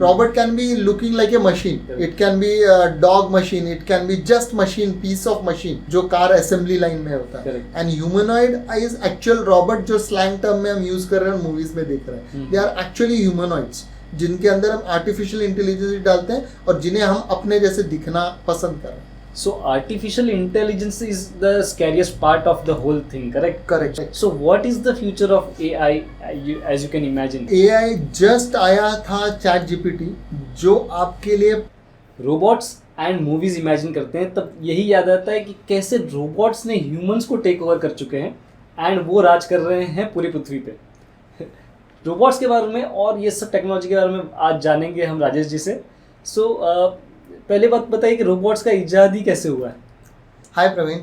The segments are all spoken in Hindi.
Robot can be looking like a machine. Correct. It can be a dog machine. It can be just machine, piece of machine जो कार assembly line में होता है. Correct. And humanoid is actual robot जो slang term में हम use कर रहे हैं movies में देख रहे हैं. They are actually humanoids जिनके अंदर हम artificial intelligence डालते हैं और जिन्हें हम अपने जैसे दिखना पसंद कर रहे हैं. So artificial intelligence is the scariest part of the whole thing, correct? Correct. So what is the future of AI, as you can imagine? AI just आया था चैट जीपीटी जो आपके लिए रोबोट्स एंड मूवीज इमेजिन करते हैं तब यही याद आता है कि कैसे रोबोट्स ने ह्यूमंस को टेक ओवर कर चुके हैं एंड वो राज कर रहे हैं पूरी पृथ्वी पे. रोबोट्स के बारे में और ये सब टेक्नोलॉजी के बारे में आज जानेंगे हम राजेश जी से. सो पहले बात बताइए कि रोबोट्स का इजाद ही कैसे हुआ है. हाय प्रवीण.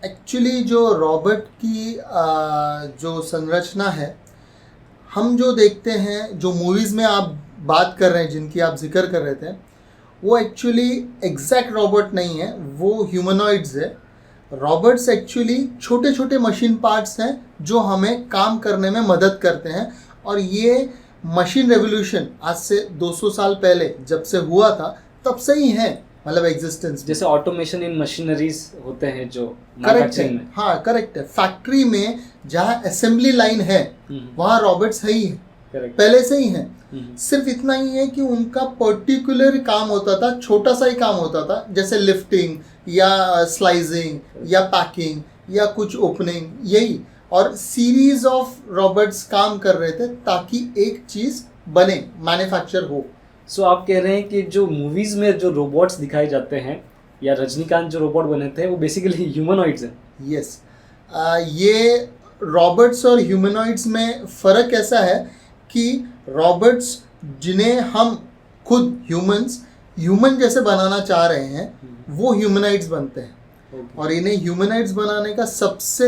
एक्चुअली जो रॉबोट की जो संरचना है हम जो देखते हैं जो मूवीज़ में आप बात कर रहे हैं जिनकी आप जिक्र कर रहे थे वो एक्चुअली एग्जैक्ट रॉबोट नहीं है, वो ह्यूमनॉइड्स है. रॉबोट्स एक्चुअली छोटे छोटे मशीन पार्ट्स हैं जो हमें काम करने में मदद करते हैं और ये मशीन रेवोल्यूशन आज से 200 साल पहले जब से हुआ था तब से ही है, मतलब एग्जिस्टेंस. जैसे ऑटोमेशन इन मशीनरीज होते हैं जो करेक्ट है. मैन्युफैक्चरिंग में. हाँ करेक्ट है. फैक्ट्री में जहाँ असेंबली लाइन है वहाँ रॉबोट्स है ही है, करेक्ट. पहले से ही है. सिर्फ इतना ही है कि उनका पर्टिकुलर काम होता था, छोटा सा ही काम होता था जैसे लिफ्टिंग या स्लाइसिंग या पैकिंग या कुछ ओपनिंग, यही. और सीरीज ऑफ रॉबोट्स काम कर रहे थे ताकि एक चीज़ बने, मैन्युफैक्चर हो. सो आप कह रहे हैं कि जो मूवीज में जो रोबोट्स दिखाए जाते हैं या रजनीकांत जो रोबोट बने थे वो बेसिकली ह्यूमनॉइड्स हैं. यस. ये रॉबोट्स और ह्यूमनॉइड्स में फ़र्क ऐसा है कि रॉबोट्स जिन्हें हम खुद ह्यूमन जैसे बनाना चाह रहे हैं वो ह्यूमनॉइड्स बनते हैं. और इन्हें ह्यूमनॉइड्स बनाने का सबसे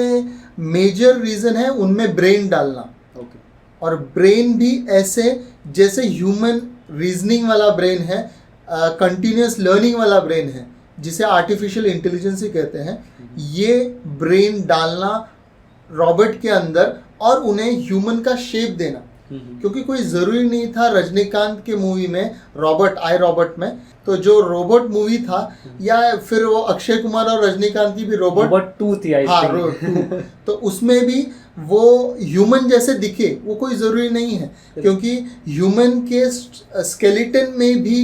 मेजर रीज़न है उनमें ब्रेन डालना. ओके. और ब्रेन भी ऐसे जैसे ह्यूमन रीजनिंग वाला ब्रेन है, कंटिन्यूस लर्निंग वाला ब्रेन है जिसे आर्टिफिशियल इंटेलिजेंस ही कहते हैं. ये ब्रेन डालना रॉबोट के अंदर और उन्हें ह्यूमन का शेप देना. क्योंकि कोई ज़रूरी नहीं था रजनीकांत के मूवी में रॉबोट आई रॉबोट में, तो जो रोबोट मूवी था या फिर वो अक्षय कुमार और रजनीकांत की भी रोबोट 2 थी आई थिंक, तो उसमें भी वो ह्यूमन जैसे दिखे वो कोई ज़रूरी नहीं है. क्योंकि ह्यूमन के स्केलेटन में भी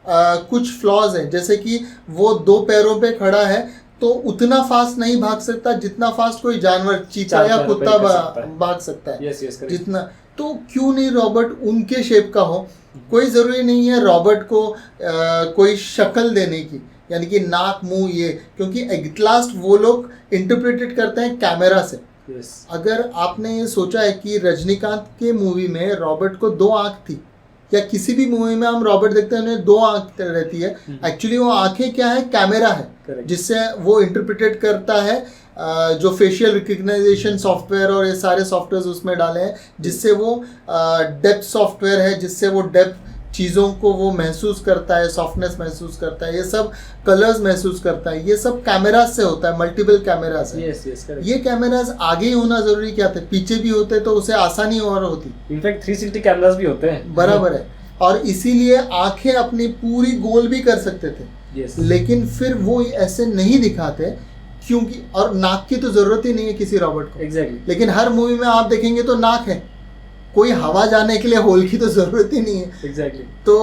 कुछ फ्लॉज हैं. जैसे कि वो 2 पैरों पे खड़ा है तो उतना फास्ट नहीं भाग सकता जितना फास्ट कोई जानवर चीता या कुत्ता भाग सकता है. Yes yes. जितना, तो क्यों नहीं रॉबोट उनके शेप का हो. कोई ज़रूरी नहीं है रॉबोट को कोई शक्ल देने की, यानी कि नाक मुंह ये, क्योंकि एट लास्ट वो लोग इंटरप्रेटेड करते हैं कैमरा से. yes. अगर आपने ये सोचा है कि रजनीकांत के मूवी में रॉबोट को 2 आँख थी या किसी भी मूवी में हम रॉबोट देखते हैं उन्हें 2 आँख रहती है, एक्चुअली वो आँखें क्या है, कैमरा है जिससे वो इंटरप्रेटेड करता है. जो फेशियल रिकग्नाइजेशन सॉफ्टवेयर और ये सारे सॉफ्टवेयर उसमें डाले हैं जिससे वो डेप्थ सॉफ्टवेयर है जिससे वो डेप्थ चीज़ों को वो महसूस करता है, सॉफ्टनेस महसूस करता है, ये सब कलर्स महसूस करता है. ये सब कैमराज से होता है, मल्टीपल कैमराज है. ये कैमराज आगे ही होना ज़रूरी क्या थे, पीछे भी होते तो उसे आसानी और होती. इनफैक्ट 360 कैमरास भी होते हैं. बराबर है. और इसीलिए आंखें अपनी पूरी गोल भी कर सकते थे. लेकिन फिर वो ऐसे नहीं दिखाते क्योंकि, और नाक की तो ज़रूरत ही नहीं है किसी रॉबोट को. एग्जैक्टली. लेकिन हर मूवी में आप देखेंगे तो नाक है, कोई हवा जाने के लिए होल की तो ज़रूरत ही नहीं है. एग्जैक्टली. तो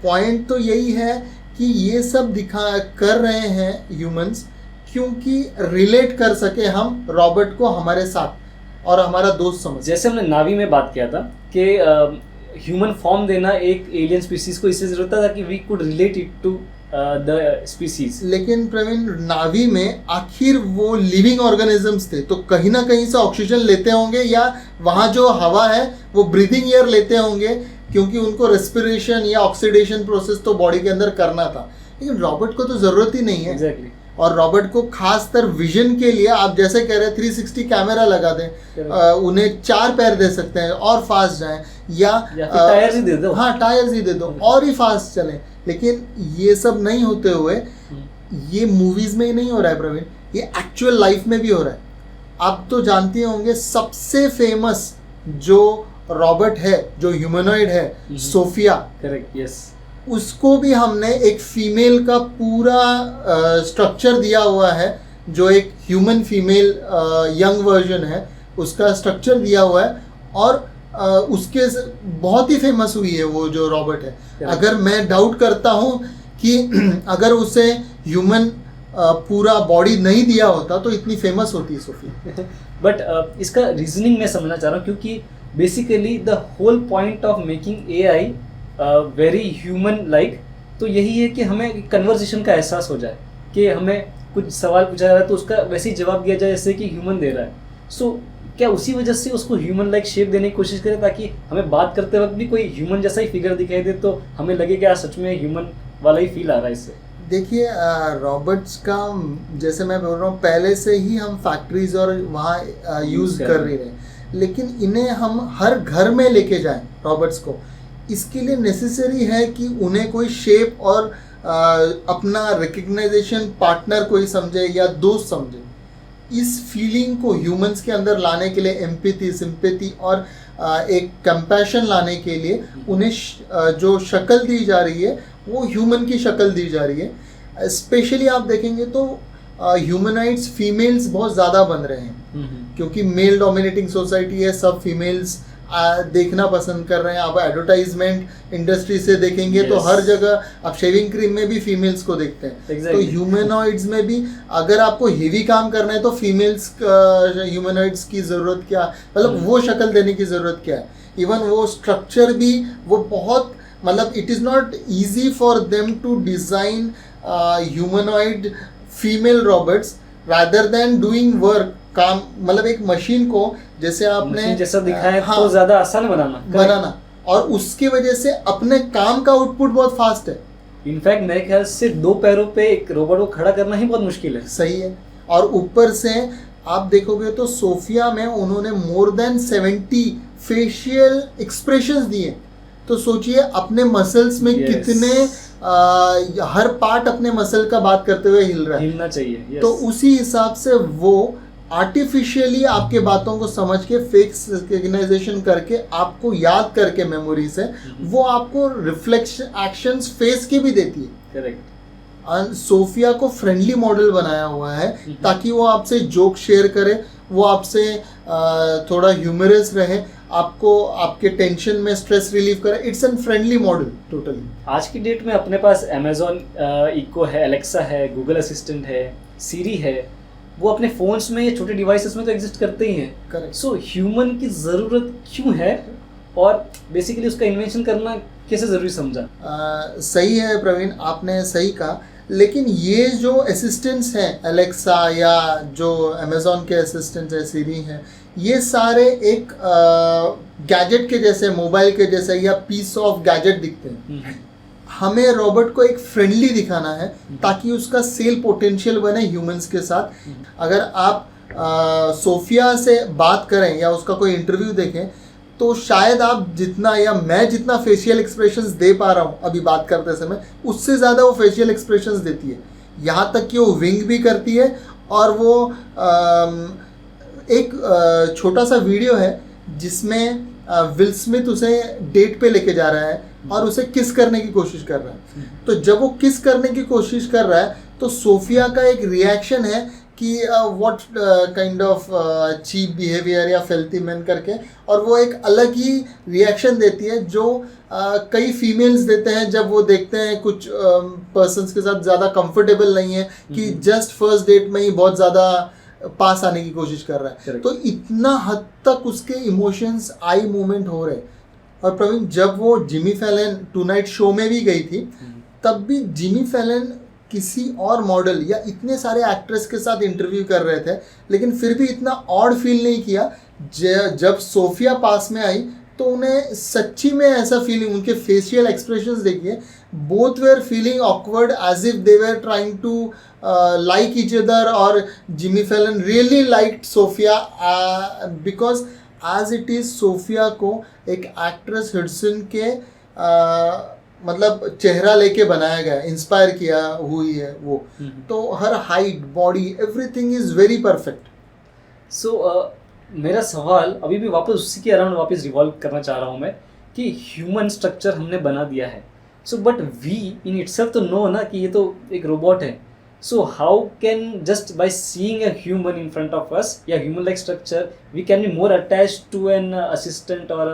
पॉइंट तो यही है कि ये सब दिखा कर रहे हैं ह्यूमंस क्योंकि रिलेट कर सके हम रॉबोट को हमारे साथ और हमारा दोस्त समझ. जैसे हमने नावी में बात किया था कि ह्यूमन फॉर्म देना एक एलियन स्पीसीज को इससे ज़रूरत था कि we could relate it to the species. लेकिन प्रवीण नावी में आखिर वो लिविंग ऑर्गेनिजम्स थे तो कहीं ना कहीं से ऑक्सीजन लेते होंगे या वहाँ जो हवा है वो ब्रीदिंग एयर लेते होंगे क्योंकि उनको रेस्पिरेशन या ऑक्सीडेशन प्रोसेस तो बॉडी के अंदर करना था. लेकिन रॉबोट को तो ज़रूरत ही नहीं है. एग्जैक्टली. और रॉबोट को खासकर विजन के लिए आप जैसे कह रहे हैं 360 कैमरा लगा दें, उन्हें 4 पैर दे सकते हैं और फास्ट जाएं या टायर्स ही दे दो. हाँ टायर्स ही दे दो और ही फास्ट चलें. लेकिन ये सब नहीं होते हुए ये मूवीज़ में ही नहीं हो रहा है प्रवीण, ये एक्चुअल लाइफ में भी हो रहा है. आप तो जानते होंगे सबसे फेमस जो रॉबर्ट है जो ह्यूमनॉइड है सोफिया, करेक्ट, यस, उसको भी हमने एक फीमेल का पूरा स्ट्रक्चर दिया हुआ है, जो एक ह्यूमन फीमेल यंग वर्जन है उसका स्ट्रक्चर दिया हुआ है, और उसके बहुत ही फेमस हुई है वो जो रॉबर्ट है। अगर मैं डाउट करता हूँ कि अगर उसे ह्यूमन पूरा बॉडी नहीं दिया होता तो इतनी फेमस होती सोफी। बट इसका रीजनिंग मैं समझना चाह रहा हूँ, क्योंकि basically the whole point of making AI very human like तो यही है कि हमें कन्वर्सेशन का एहसास हो जाए, कि हमें कुछ सवाल पूछा जा रहा है तो उसका वैसे ही जवाब दिया जाए जैसे कि ह्यूमन दे रहा है। सो क्या उसी वजह से उसको ह्यूमन लाइक शेप देने की कोशिश करें, ताकि हमें बात करते वक्त भी कोई ह्यूमन जैसा ही फिगर दिखाई दे, तो हमें लगे कि सच में ह्यूमन वाला ही फील आ रहा है इससे। देखिए रॉबर्ट्स का, जैसे मैं बोल रहा हूँ, पहले से ही हम फैक्ट्रीज और वहाँ यूज़ कर रहे हैं, लेकिन इन्हें हम हर घर में लेके जाएं रॉबर्ट्स को, इसके लिए नेसेसरी है कि उन्हें कोई शेप और अपना रिकग्नाइजेशन पार्टनर कोई समझे या दोस्त समझे। इस फीलिंग को ह्यूमंस के अंदर लाने के लिए, एम्पैथी, सिंपैथी और एक कंपैशन लाने के लिए उन्हें जो शक्ल दी जा रही है वो ह्यूमन की शक्ल दी जा रही है। स्पेशली आप देखेंगे तो ह्यूमनाइड्स फीमेल्स बहुत ज़्यादा बन रहे हैं, क्योंकि मेल डोमिनेटिंग सोसाइटी है, सब फीमेल्स देखना पसंद कर रहे हैं। आप एडवर्टाइजमेंट इंडस्ट्री से देखेंगे तो हर जगह आप शेविंग क्रीम में भी फीमेल्स को देखते हैं। तो ह्यूमनॉइड्स में भी अगर आपको हेवी काम करना है तो फीमेल्स ह्यूमनॉइड्स की ज़रूरत क्या, मतलब वो शक्ल देने की ज़रूरत क्या है। इवन वो स्ट्रक्चर भी वो बहुत, मतलब it is not easy for them to design humanoid female robots rather than doing work, काम, मतलब एक मशीन को जैसे आपने जैसा दिखाया तो ज़्यादा आसान बनाना, और उसकी वजह से अपने काम का आउटपुट बहुत फास्ट है। इनफैक्ट मेरे ख्याल से 2 पैरों पे एक रोबोट को खड़ा करना ही बहुत मुश्किल है। सही है। और ऊपर से आप देखोगे तो सोफिया में उन्होंने मोर देन 70 फेशियल एक्सप्रेशंस दिए। तो सोचिए अपने मसल्स में कितने हर पार्ट अपने मसल का बात करते हुए हिल रहा है, हिलना चाहिए। तो उसी हिसाब से वो आर्टिफिशियली आपके बातों को समझ के फेस रिकग्नाइजेशन करके आपको याद करके मेमोरी से वो आपको रिफ्लेक्शन एक्शंस फेस के भी देती है। करेक्ट। सोफिया को फ्रेंडली मॉडल बनाया हुआ है ताकि वो आपसे जोक शेयर करे, वो आपसे थोड़ा ह्यूमरस रहे, आपको आपके टेंशन में स्ट्रेस रिलीव करे। It's an friendly model totally. आज की डेट में अपने पास अमेजोन इको है, एलेक्सा है, गूगल असिस्टेंट है, सीरी है, वो अपने फोन्स में या छोटे डिवाइसेस में तो एग्जिस्ट करते ही हैं। करेक्ट। सो ह्यूमन की ज़रूरत क्यों है, और बेसिकली उसका इन्वेंशन करना कैसे ज़रूरी समझा? सही है प्रवीण, आपने सही कहा, लेकिन ये जो असिस्टेंट्स हैं एलेक्सा या जो अमेजोन के असिस्टेंट्स है, सीरी हैं, ये सारे एक गैजेट के जैसे, मोबाइल के जैसे या पीस ऑफ गैजेट दिखते हैं। हमें रॉबर्ट को एक फ्रेंडली दिखाना है ताकि उसका सेल पोटेंशियल बने ह्यूमंस के साथ। अगर आप सोफिया से बात करें या उसका कोई इंटरव्यू देखें तो शायद आप जितना या मैं जितना फेशियल एक्सप्रेशंस दे पा रहा हूँ अभी बात करते समय, उससे ज़्यादा वो फेशियल एक्सप्रेशंस देती है। यहाँ तक कि वो विंग भी करती है, और वो एक छोटा सा वीडियो है जिसमें विल स्मिथ उसे डेट पे लेके जा रहा है और उसे किस करने की कोशिश कर रहा है। तो जब वो किस करने की कोशिश कर रहा है तो सोफिया का एक रिएक्शन है कि what kind of cheap behaviour या फिल्थी मैन करके, और वो एक अलग ही रिएक्शन देती है जो कई फीमेल्स देते हैं जब वो देखते हैं कुछ पर्सन्स के साथ ज़्यादा कंफर्टेबल नहीं है, कि जस्ट फर्स्ट डेट में ही बहुत ज़्यादा पास आने की कोशिश कर रहा है। तो इतना हद तक उसके इमोशंस, आई मूवमेंट हो रहे। और प्रवीण, जब वो जिमी फैलन टुनाइट शो में भी गई थी तब भी जिमी फैलन किसी और मॉडल या इतने सारे एक्ट्रेस के साथ इंटरव्यू कर रहे थे, लेकिन फिर भी इतना ऑड फील नहीं किया। जब सोफिया पास में आई तो उन्हें सच्ची में ऐसा फीलिंग, उनके फेशियल एक्सप्रेशंस देखिए, both were feeling awkward as if they were trying to like each other, और Jimmy Fallon really liked Sophia because as it is Sophia को एक एक्ट्रेस हिडसन के मतलब चेहरा लेके बनाया गया, इंस्पायर किया हुई है वो। तो हर height, body, everything is very perfect. So मेरा सवाल अभी भी वापस उसी के अराउंड वापस रिवॉल्व करना चाह रहा हूँ मैं कि ह्यूमन स्ट्रक्चर हमने बना दिया है, so but we in itself तो नो ना कि ये तो एक रोबोट है. So how can just by seeing a human in front of us या human like structure we can be more attached to an assistant और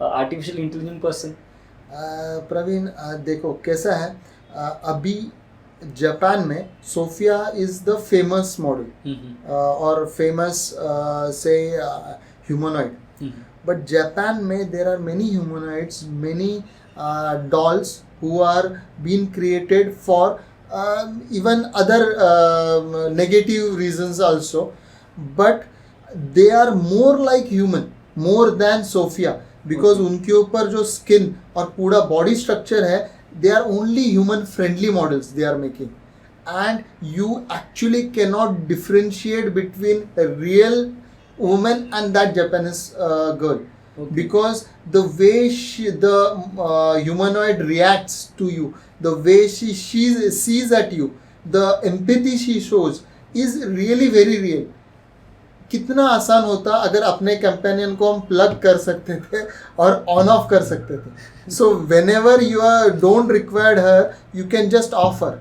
आर्टिफिशियल इंटेलिजेंट पर्सन? प्रवीण, देखो कैसा है, अभी जापान में Sophia is the famous model और फेमस से ह्यूमनॉइड. बट जापान में there are many humanoids, many dolls who are being created for even other negative reasons also, but they are more like human more than Sophia because उनके ऊपर जो skin और पूरा body structure है, they are only human friendly models they are making, and you actually cannot differentiate between a real woman and that Japanese girl. Okay. Because the way the humanoid reacts to you, the way she sees at you, the empathy she shows is really very real. कितना आसान होता अगर अपने कंपेनियन को हम प्लग कर सकते थे और ऑन ऑफ कर सकते थे. So whenever you are don't required her, you can just offer.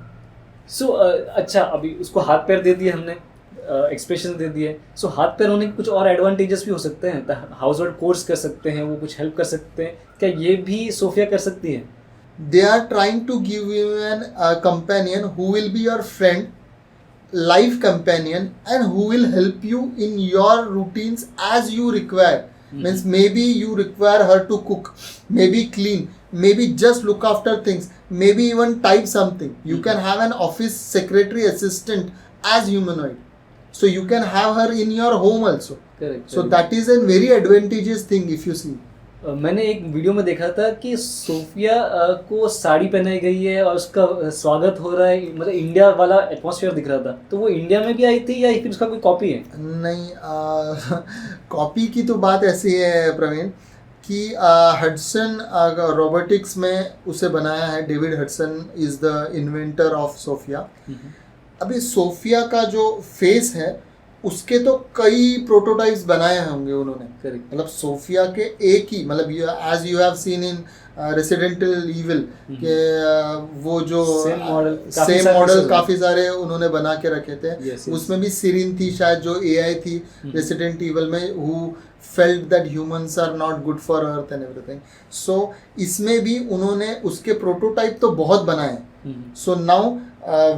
So अच्छा, अभी उसको हाथ पैर दे दिए हमने, एक्सप्रेशन दे दिए. सो हाथ पैर होने के कुछ और एडवांटेजेस भी हो सकते हैं. हाउस होल्ड कोर्स कर सकते हैं, वो कुछ हेल्प कर सकते हैं, क्या ये भी सोफिया कर सकती है? They are trying to give you an companion who will be your friend, life companion, and who will help you in your routines as you require. Means maybe you require her to cook, maybe clean, maybe just look after things, maybe even type something. You can have an office secretary assistant as humanoid, so you can have her in your home also. Correct. So that is a very advantageous thing if you see. मैंने एक वीडियो में देखा था कि सोफिया को साड़ी पहनाई गई है और उसका स्वागत हो रहा है, मतलब इंडिया वाला एटमॉस्फेयर दिख रहा था. तो वो इंडिया में भी आई थी या फिर उसका कोई कॉपी है? नहीं, कॉपी की तो बात ऐसी है प्रवीण कि हडसन रोबोटिक्स में उसे बनाया है. David Hudson is the inventor of Sophia. अभी सोफिया का जो फेस है उसके तो कई प्रोटोटाइप्स बनाए होंगे उन्होंने. मतलब सोफिया के एक ही, मतलब as you have seen in Resident Evil के वो जो सेम मॉडल काफी सारे उन्होंने बना के रखे थे. उसमें भी सिरिन थी शायद जो एआई थी रेसिडेंट इविल में, who felt that humans are not good for earth and everything. So इसमें भी उन्होंने उसके प्रोटोटाइप तो बहुत बनाए. सो नाउ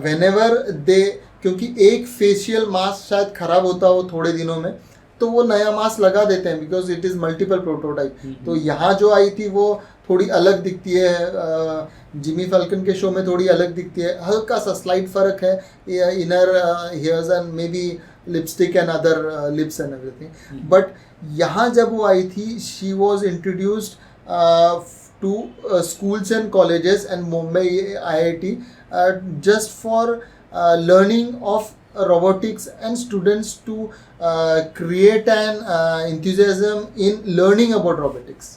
व्हेनेवर दे, क्योंकि एक फेशियल मास्क शायद खराब होता हो थोड़े दिनों में, तो वो नया मास्क लगा देते हैं because it is multiple prototype. तो यहाँ जो आई थी वो थोड़ी अलग दिखती है, जिमी फैल्कन के शो में थोड़ी अलग दिखती है, हल्का सा स्लाइट फर्क है, inner hairs and maybe lipstick and other lips and everything. But यहाँ जब वो आई थी, she was introduced to schools and colleges and Mumbai IIT just for learning of robotics and students to create an enthusiasm in learning about robotics.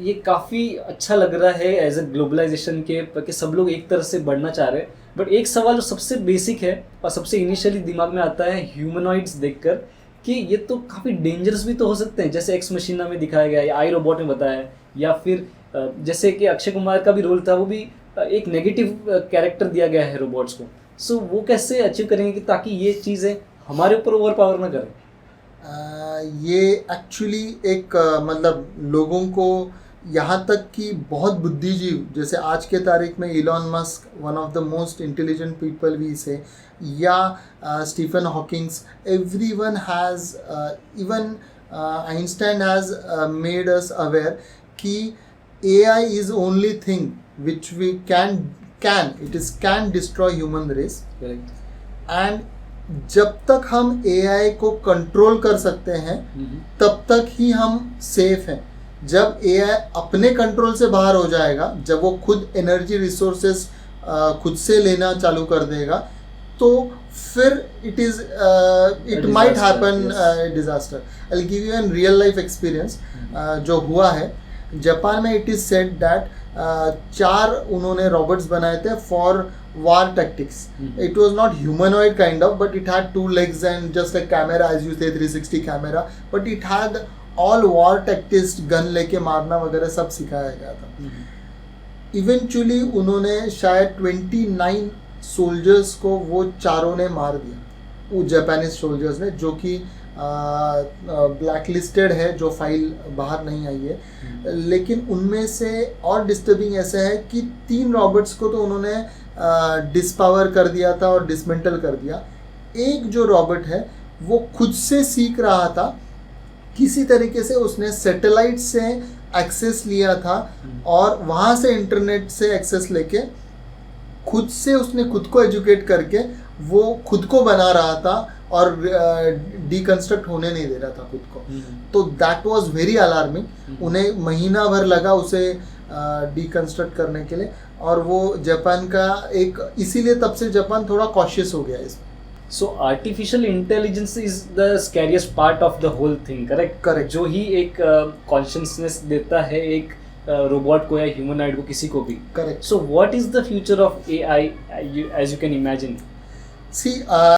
ये काफ़ी अच्छा लग रहा है एज ए ग्लोबलाइजेशन के कि सब लोग एक तरह से बढ़ना चाह रहे हैं. बट एक सवाल जो सबसे बेसिक है और सबसे इनिशियली दिमाग में आता है ह्यूमनॉइड्स देखकर कि ये तो काफ़ी डेंजरस भी तो हो सकते हैं, जैसे एक्स मशीना में दिखाया गया या आई रोबोट में बताया है, या फिर जैसे कि अक्षय कुमार का भी रोल था, वो भी एक नेगेटिव कैरेक्टर दिया गया है रोबोट्स को. सो वो कैसे अचीव करेंगे कि ताकि ये चीज़ें हमारे ऊपर ओवर पावर ना करें? ये एक्चुअली एक मतलब लोगों को यहाँ तक कि बहुत बुद्धिजीव, जैसे आज के तारीख में Elon Musk, one of the most intelligent people we say, या Stephen Hawkings, everyone has, even Einstein has made us aware कि AI is only thing which we can destroy human race. Correct. And जब तक हम AI को कंट्रोल कर सकते हैं तब तक ही हम सेफ हैं. जब AI अपने कंट्रोल से बाहर हो जाएगा, जब वो खुद एनर्जी रिसोर्सेस खुद से लेना चालू कर देगा, तो फिर it might happen disaster. I'll give you a real life experience जो हुआ है. जापान में इट इज सेड दैट 4 उन्होंने रॉबोट्स बनाए थे for war tactics. It was not humanoid kind of, but it had 2 legs and just a camera, as you say 360 camera, but it had all war tactics, gun लेके मारना वगैरह सब सिखाया गया था. इवेंचुअली उन्होंने शायद 29 सोल्जर्स को वो चारों ने मार दिया, वो जापानीज सोल्जर्स ने, जो कि ब्लैक लिस्टेड है, जो फाइल बाहर नहीं आई है. लेकिन उनमें से और डिस्टर्बिंग ऐसा है कि 3 रॉबर्ट्स को तो उन्होंने डिस्पावर कर दिया था और डिसमेंटल कर दिया. एक जो रॉबर्ट है वो खुद से सीख रहा था, किसी तरीके से उसने सैटेलाइट से एक्सेस लिया था और वहाँ से इंटरनेट से एक्सेस लेके खुद से उसने खुद को एजुकेट करके वो खुद को बना रहा था और डिकंस्ट्रक्ट होने नहीं दे रहा था खुद को. तो दैट वाज वेरी अलार्मिंग. उन्हें महीना भर लगा उसे डिकंस्ट्रक्ट करने के लिए, और वो जापान का एक, इसीलिए तब से जापान थोड़ा कॉशियस हो गया इसमें. So artificial intelligence is the scariest part of the whole thing, correct? Correct. जो ही एक कॉन्शियसनेस देता है एक रोबोट को या ह्यूमनॉइड को, किसी को भी. Correct. So what is the future of AI as you can imagine? See,